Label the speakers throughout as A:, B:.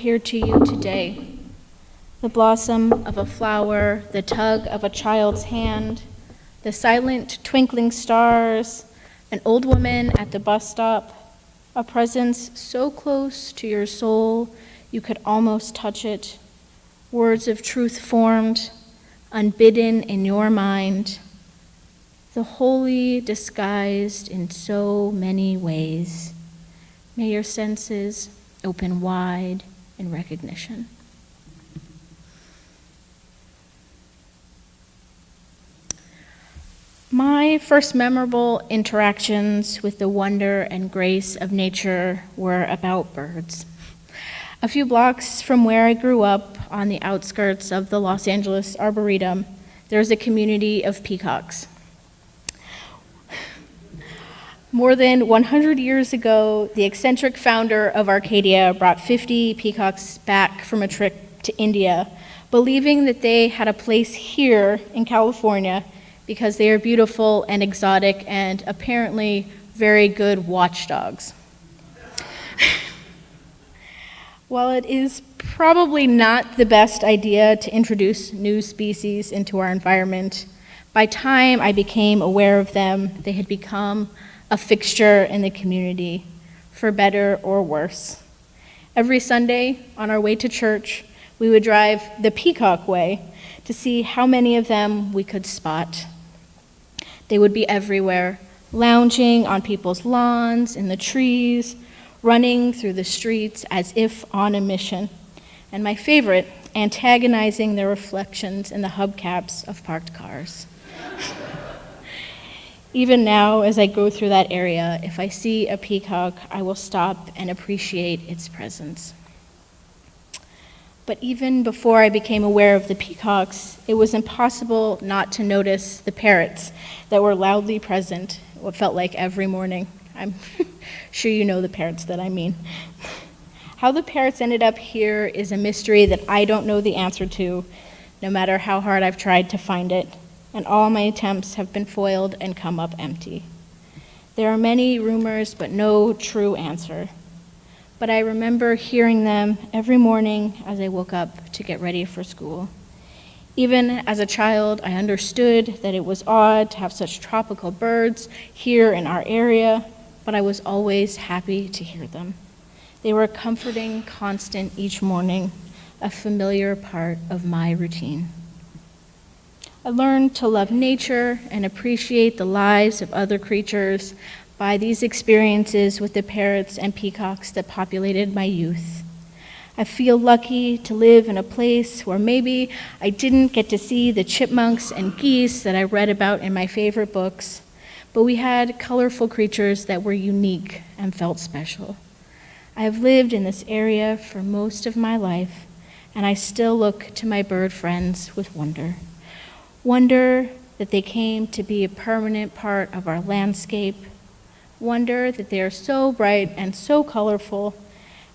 A: Here to you today, the blossom of a flower, the tug of a child's hand, the silent twinkling stars, an old woman at the bus stop, a presence so close to your soul you could almost touch it, words of truth formed, unbidden in your mind, the holy disguised in so many ways. May your senses open wide in recognition. My first memorable interactions with the wonder and grace of nature were about birds. A few blocks from where I grew up, on the outskirts of the Los Angeles Arboretum, there's a community of peacocks. More than 100 years ago, the eccentric founder of Arcadia brought 50 peacocks back from a trip to India, believing that they had a place here in California because they are beautiful and exotic and apparently very good watchdogs. While it is probably not the best idea to introduce new species into our environment, by time I became aware of them, they had become a fixture in the community, for better or worse. Every Sunday, on our way to church, we would drive the Peacock Way to see how many of them we could spot. They would be everywhere, lounging on people's lawns, in the trees, running through the streets as if on a mission, and my favorite, antagonizing their reflections in the hubcaps of parked cars. Even now, as I go through that area, if I see a peacock, I will stop and appreciate its presence. But even before I became aware of the peacocks, it was impossible not to notice the parrots that were loudly present, what felt like every morning. I'm sure you know the parrots that I mean. How the parrots ended up here is a mystery that I don't know the answer to, no matter how hard I've tried to find it. And all my attempts have been foiled and come up empty. There are many rumors, but no true answer. But I remember hearing them every morning as I woke up to get ready for school. Even as a child, I understood that it was odd to have such tropical birds here in our area, but I was always happy to hear them. They were a comforting constant each morning, a familiar part of my routine. I learned to love nature and appreciate the lives of other creatures by these experiences with the parrots and peacocks that populated my youth. I feel lucky to live in a place where maybe I didn't get to see the chipmunks and geese that I read about in my favorite books, but we had colorful creatures that were unique and felt special. I have lived in this area for most of my life, and I still look to my bird friends with wonder. Wonder that they came to be a permanent part of our landscape, wonder that they are so bright and so colorful,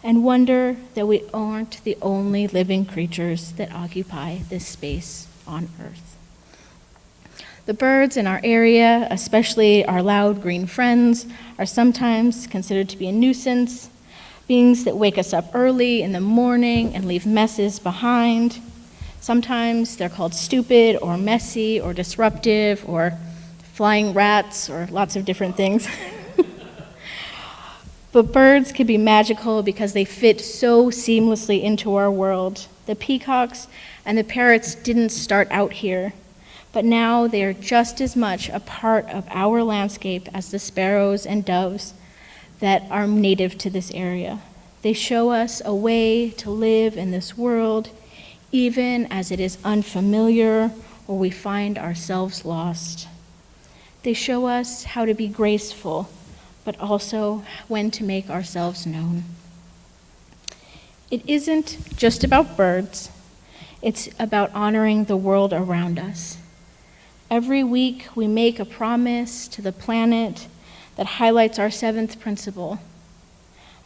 A: and wonder that we aren't the only living creatures that occupy this space on Earth. The birds in our area, especially our loud green friends, are sometimes considered to be a nuisance, beings that wake us up early in the morning and leave messes behind. Sometimes they're called stupid or messy or disruptive or flying rats or lots of different things. But birds can be magical because they fit so seamlessly into our world. The peacocks and the parrots didn't start out here, but now they are just as much a part of our landscape as the sparrows and doves that are native to this area. They show us a way to live in this world, even as it is unfamiliar or we find ourselves lost. They show us how to be graceful, but also when to make ourselves known. It isn't just about birds, it's about honoring the world around us. Every week we make a promise to the planet that highlights our seventh principle.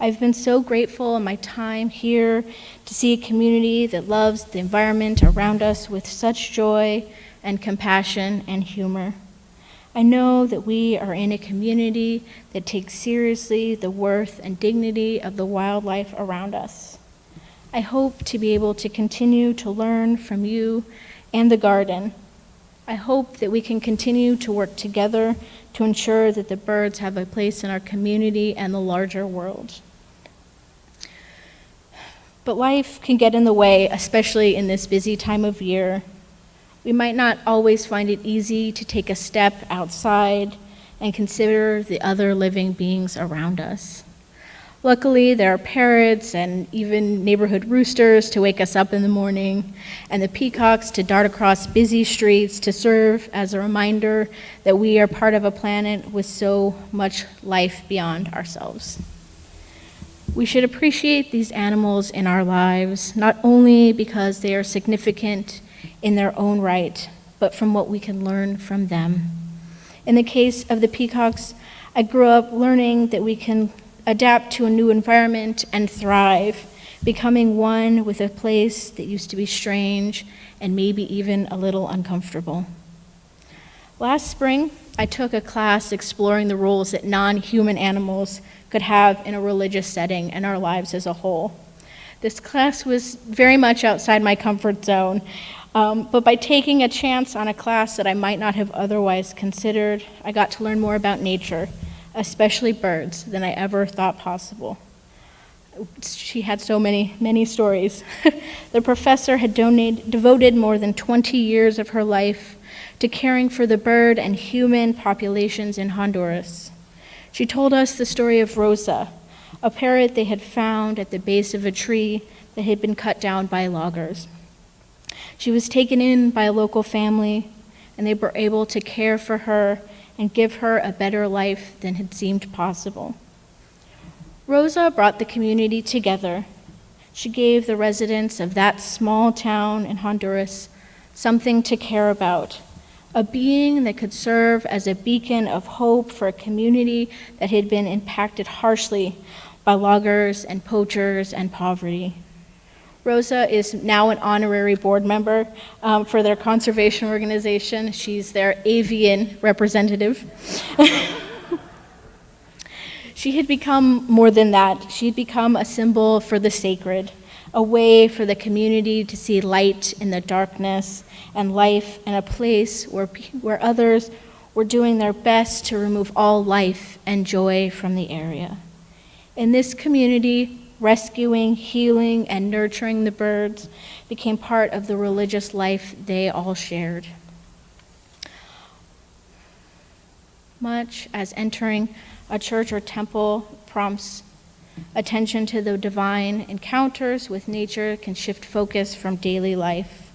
A: I've been so grateful in my time here to see a community that loves the environment around us with such joy and compassion and humor. I know that we are in a community that takes seriously the worth and dignity of the wildlife around us. I hope to be able to continue to learn from you and the garden. I hope that we can continue to work together to ensure that the birds have a place in our community and the larger world. But life can get in the way, especially in this busy time of year. We might not always find it easy to take a step outside and consider the other living beings around us. Luckily, there are parrots and even neighborhood roosters to wake us up in the morning, and the peacocks to dart across busy streets to serve as a reminder that we are part of a planet with so much life beyond ourselves. We should appreciate these animals in our lives, not only because they are significant in their own right, but from what we can learn from them. In the case of the peacocks, I grew up learning that we can adapt to a new environment and thrive, becoming one with a place that used to be strange and maybe even a little uncomfortable. Last spring, I took a class exploring the roles that non-human animals could have in a religious setting and our lives as a whole. This class was very much outside my comfort zone, but by taking a chance on a class that I might not have otherwise considered, I got to learn more about nature, especially birds, than I ever thought possible. She had so many stories. The professor had devoted more than 20 years of her life to caring for the bird and human populations in Honduras. She told us the story of Rosa, a parrot they had found at the base of a tree that had been cut down by loggers. She was taken in by a local family, and they were able to care for her and give her a better life than had seemed possible. Rosa brought the community together. She gave the residents of that small town in Honduras something to care about, a being that could serve as a beacon of hope for a community that had been impacted harshly by loggers and poachers and poverty. Rosa is now an honorary board member for their conservation organization. She's their avian representative. She had become more than that. She had become a symbol for the sacred, a way for the community to see light in the darkness and life, and a place where others were doing their best to remove all life and joy from the area. In this community, rescuing, healing, and nurturing the birds became part of the religious life they all shared. Much as entering a church or temple prompts attention to the divine, encounters with nature can shift focus from daily life.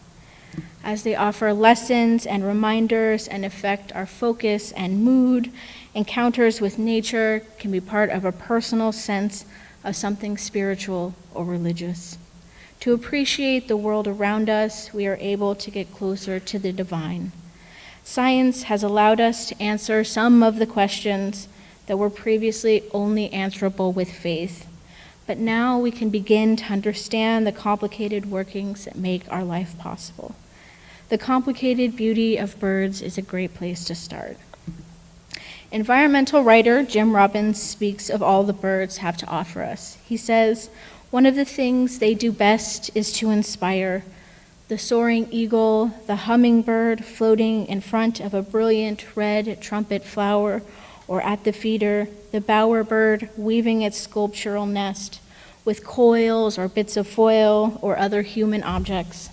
A: As they offer lessons and reminders and affect our focus and mood, encounters with nature can be part of a personal sense of something spiritual or religious. To appreciate the world around us, we are able to get closer to the divine. Science has allowed us to answer some of the questions that were previously only answerable with faith. But now we can begin to understand the complicated workings that make our life possible. The complicated beauty of birds is a great place to start. Environmental writer Jim Robbins speaks of all the birds have to offer us. He says, "One of the things they do best is to inspire. The soaring eagle, the hummingbird floating in front of a brilliant red trumpet flower, or at the feeder, the bowerbird weaving its sculptural nest with coils or bits of foil or other human objects.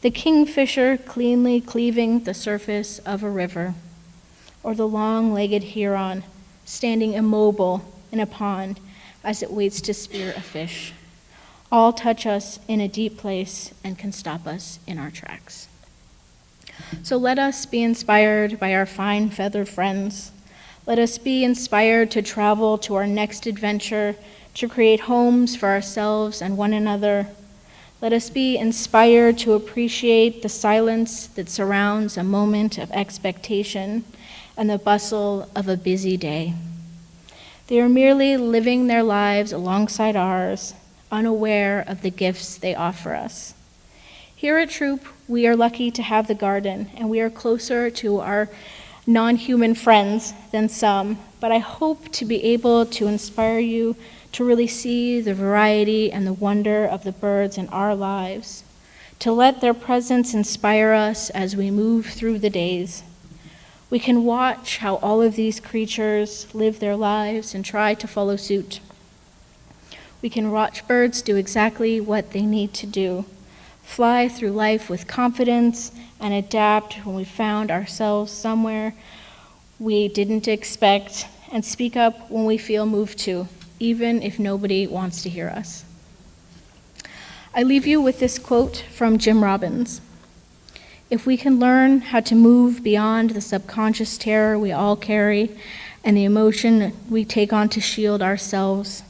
A: The kingfisher cleanly cleaving the surface of a river, or the long-legged heron standing immobile in a pond as it waits to spear a fish. All touch us in a deep place and can stop us in our tracks." So let us be inspired by our fine feathered friends. Let us be inspired to travel to our next adventure, to create homes for ourselves and one another. Let us be inspired to appreciate the silence that surrounds a moment of expectation and the bustle of a busy day. They are merely living their lives alongside ours, unaware of the gifts they offer us. Here at Troop, we are lucky to have the garden, and we are closer to our non-human friends than some, but I hope to be able to inspire you to really see the variety and the wonder of the birds in our lives, to let their presence inspire us as we move through the days. We can watch how all of these creatures live their lives and try to follow suit. We can watch birds do exactly what they need to do, fly through life with confidence and adapt when we found ourselves somewhere we didn't expect, and speak up when we feel moved to, even if nobody wants to hear us. I leave you with this quote from Jim Robbins. If we can learn how to move beyond the subconscious terror we all carry and the emotion we take on to shield ourselves,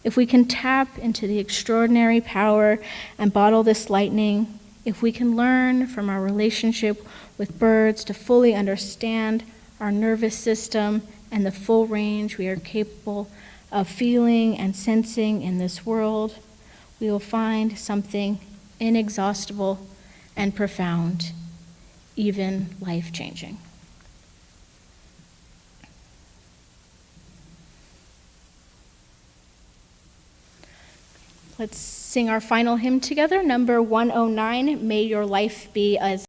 A: if we can tap into the extraordinary power and bottle this lightning, if we can learn from our relationship with birds to fully understand our nervous system and the full range we are capable of feeling and sensing in this world, we will find something inexhaustible and profound, even life-changing. Let's sing our final hymn together, number 109, May Your Life Be as